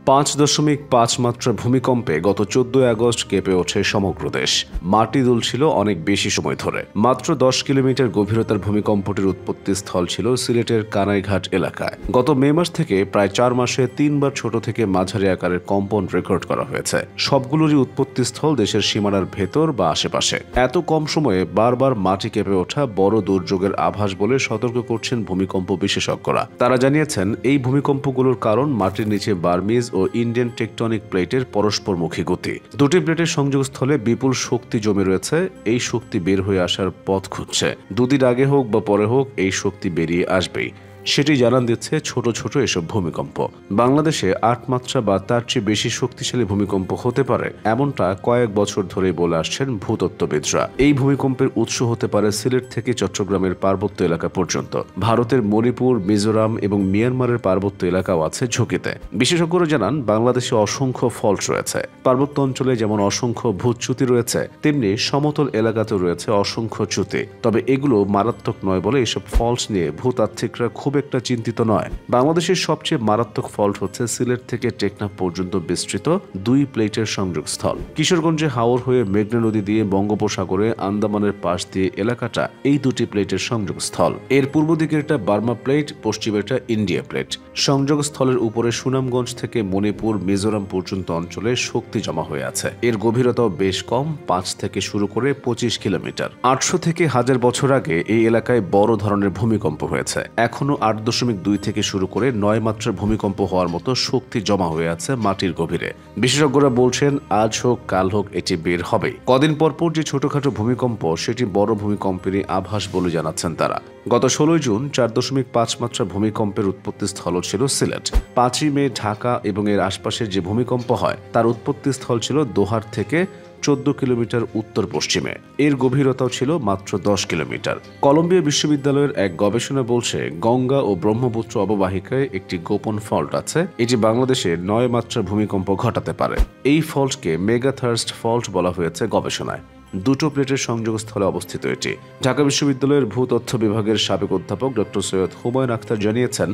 5.5 মাত্রা ভূমিকম্পে গত 14 আগস্ট কেঁপে ওঠে সমগ্র দেশ। মাটি দুলছিল অনেক বেশি সময় ধরে। মাত্র 10 কিলোমিটার গভীরতার ভূমিকম্পটির উৎপত্তি স্থল ছিল সিলেটের কানাইঘাট এলাকায়। গত মে মাস থেকে প্রায় 4 মাসে 3 বার ছোট থেকে মাঝারি আকারের কম্পন রেকর্ড করা হয়েছে। সবগুলোরই উৎপত্তিস্থল দেশের সীমানার ভেতর বা আশেপাশে। এত কম সময়ে বারবার মাটি কেঁপে ওঠা বড় দুর্যোগের আভাস বলে সতর্ক করছেন ভূমিকম্প বিশেষজ্ঞরা। তারা জানিয়েছেন, এই ভূমিকম্পগুলোর কারণ মাটির নিচে বার্মিজ ও ইন্ডিয়ান টেকটনিক প্লেটের পরস্পরমুখী গতি। দুটি প্লেটের সংযোগস্থলে বিপুল শক্তি জমে রয়েছে। এই শক্তি বের হয়ে আসার পথ খুঁজছে। দুদিন আগে হোক বা পরে হোক, এই শক্তি বেরিয়ে আসবেই। সেটি জানান দিচ্ছে ছোট ছোট এসব ভূমিকম্প। বাংলাদেশে 8 মাত্রা বা তার চেয়ে বেশি শক্তিশালী ভূমিকম্প হতে পারে, এমনটা কয়েক বছর ধরেই বলে আসছেন ভূতত্ত্ববিদরা। এই ভূমিকম্পের উৎস হতে পারে সিলেট থেকে চট্টগ্রামের পার্বত্য এলাকা পর্যন্ত। ভারতের মণিপুর, মিজোরাম এবং মিয়ানমারের পার্বত্য এলাকাও আছে ঝুঁকিতে। বিশেষজ্ঞরা জানান, বাংলাদেশে অসংখ্য ফল্ট রয়েছে। পার্বত্য অঞ্চলে যেমন অসংখ্য ভূচ্যুতি রয়েছে, তেমনি সমতল এলাকাতেও রয়েছে অসংখ্য চ্যুতি। তবে এগুলো মারাত্মক নয় বলে এসব ফল্ট নিয়ে ভূতাত্ত্বিকরা খুব একটা চিন্তিত নয়। বাংলাদেশের সবচেয়ে মারাত্মক ফল্ট হচ্ছে সিলেট থেকে টেকনাফ পর্যন্ত বিস্তৃত 2 প্লেটের সংযোগস্থল। কিশোরগঞ্জে হাওর হয়ে মেঘনা নদী দিয়ে বঙ্গোপসাগরে আন্দামানের পাশ দিয়ে এলাকাটা এই 2টি প্লেটের সংযোগস্থল। এর পূর্ব দিকের এটা বার্মা প্লেট, পশ্চিমেরটা ইন্ডিয়া প্লেট। সংযোগস্থলের উপরে সুনামগঞ্জ থেকে মণিপুর, মিজোরাম পর্যন্ত অঞ্চলে শক্তি জমা হয়ে আছে। এর গভীরতাও বেশ কম, 5 থেকে শুরু করে 25 কিলোমিটার। 800 থেকে 1000 বছর আগে এই এলাকায় বড় ধরনের ভূমিকম্প হয়েছে। এখনো 8.2 থেকে শুরু করে 9 মাত্রার ভূমিকম্প হওয়ার মতো শক্তি জমা হয়ে আছে মাটির গভীরে। বিশেষজ্ঞরা বলছেন, আজ হোক কাল হোক এটি বের হবে। কদিন পরপর যে ছোটখাটো ভূমিকম্প, সেটি বড় ভূমিকম্পেরই আভাস বলে জানাচ্ছেন তারা। গত 16 জুন 4.5 মাত্রা ভূমিকম্পের উৎপত্তিস্থল ছিল সিলেট। 5ই মে ঢাকা এবং এর আশপাশের যে ভূমিকম্প হয়, তার উৎপত্তিস্থল ছিল দোহার থেকে 14 কিলোমিটার উত্তর পশ্চিমে। এর গভীরতাও ছিল মাত্র 10 কিলোমিটার। কলম্বিয়া বিশ্ববিদ্যালয়ের এক গবেষণা বলছে, গঙ্গা ও ব্রহ্মপুত্র অববাহিকায় একটি গোপন ফল্ট আছে। এটি বাংলাদেশে 9 মাত্রার ভূমিকম্প ঘটাতে পারে। এই ফল্টকে মেগাথার্স্ট ফল্ট বলা হয়েছে গবেষণায়। 2 প্লেটের সংযোগস্থলে অবস্থিত এটি। ঢাকা বিশ্ববিদ্যালয়ের ভূতত্ত্ব বিভাগের সাবেক অধ্যাপক ডক্টর সৈয়দ হুমায়ুন আখতার জানিয়েছেন,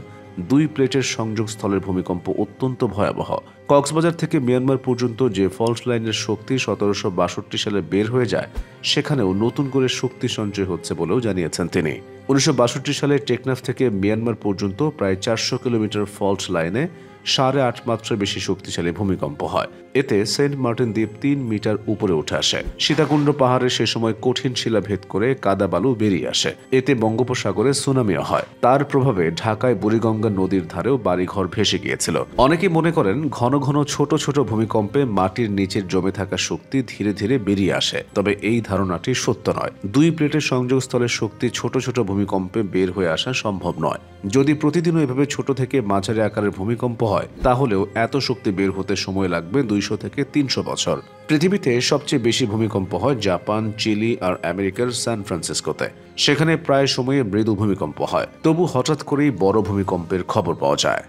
2 প্লেটের সংযোগস্থলের ভূমিকম্প অত্যন্ত ভয়াবহ। কক্সবাজার থেকে মিয়ানমার পর্যন্ত যে ফল্ট লাইনের শক্তি 1762 সালে বের হয়ে যায়, সেখানেও নতুন করে শক্তি সঞ্চয় হচ্ছে বলেও জানিয়েছেন তিনি। 1962 সালে টেকনাফ থেকে মিয়ানমার পর্যন্ত প্রায় 400 কিলোমিটার ফল্ট লাইনে 8.5 মাত্রা বেশি শক্তিশালী ভূমিকম্প হয়। এতে সেন্ট মার্টিন দ্বীপ 3 মিটার উপরে উঠে আসে। সীতাকুণ্ড পাহাড়ে সে সময় কঠিন শিলা ভেদ করে কাদা বালু বেরিয়ে আসে। এতে বঙ্গোপসাগরে সুনামিও হয়। তার প্রভাবে ঢাকায় বুড়িগঙ্গা নদীর ধারেও বাড়িঘর ভেসে গিয়েছিল। অনেকেই মনে করেন, ঘন ঘন ছোট ছোট ভূমিকম্পে মাটির নিচের জমে থাকা শক্তি ধীরে ধীরে বেরিয়ে আসে। তবে এই ধারণাটি সত্য নয়। 2 প্লেটের সংযোগস্থলের শক্তি ছোট ছোট ভূমিকম্পে বের হয়ে আসা সম্ভব নয়। যদি প্রতিদিনও এভাবে ছোট থেকে মাঝারি আকারের ভূমিকম্প হয়, তাহলেও এত শক্তি বের হতে সময় লাগবে 200 থেকে 300 বছর। পৃথিবীতে সবচেয়ে বেশি ভূমিকম্প হয় জাপান, চিলি আর আমেরিকার সান ফ্রান্সিসকোতে। সেখানে প্রায় সময়ে মৃদু ভূমিকম্প হয়। তবু হঠাৎ করেই বড় ভূমিকম্পের খবর পাওয়া যায়।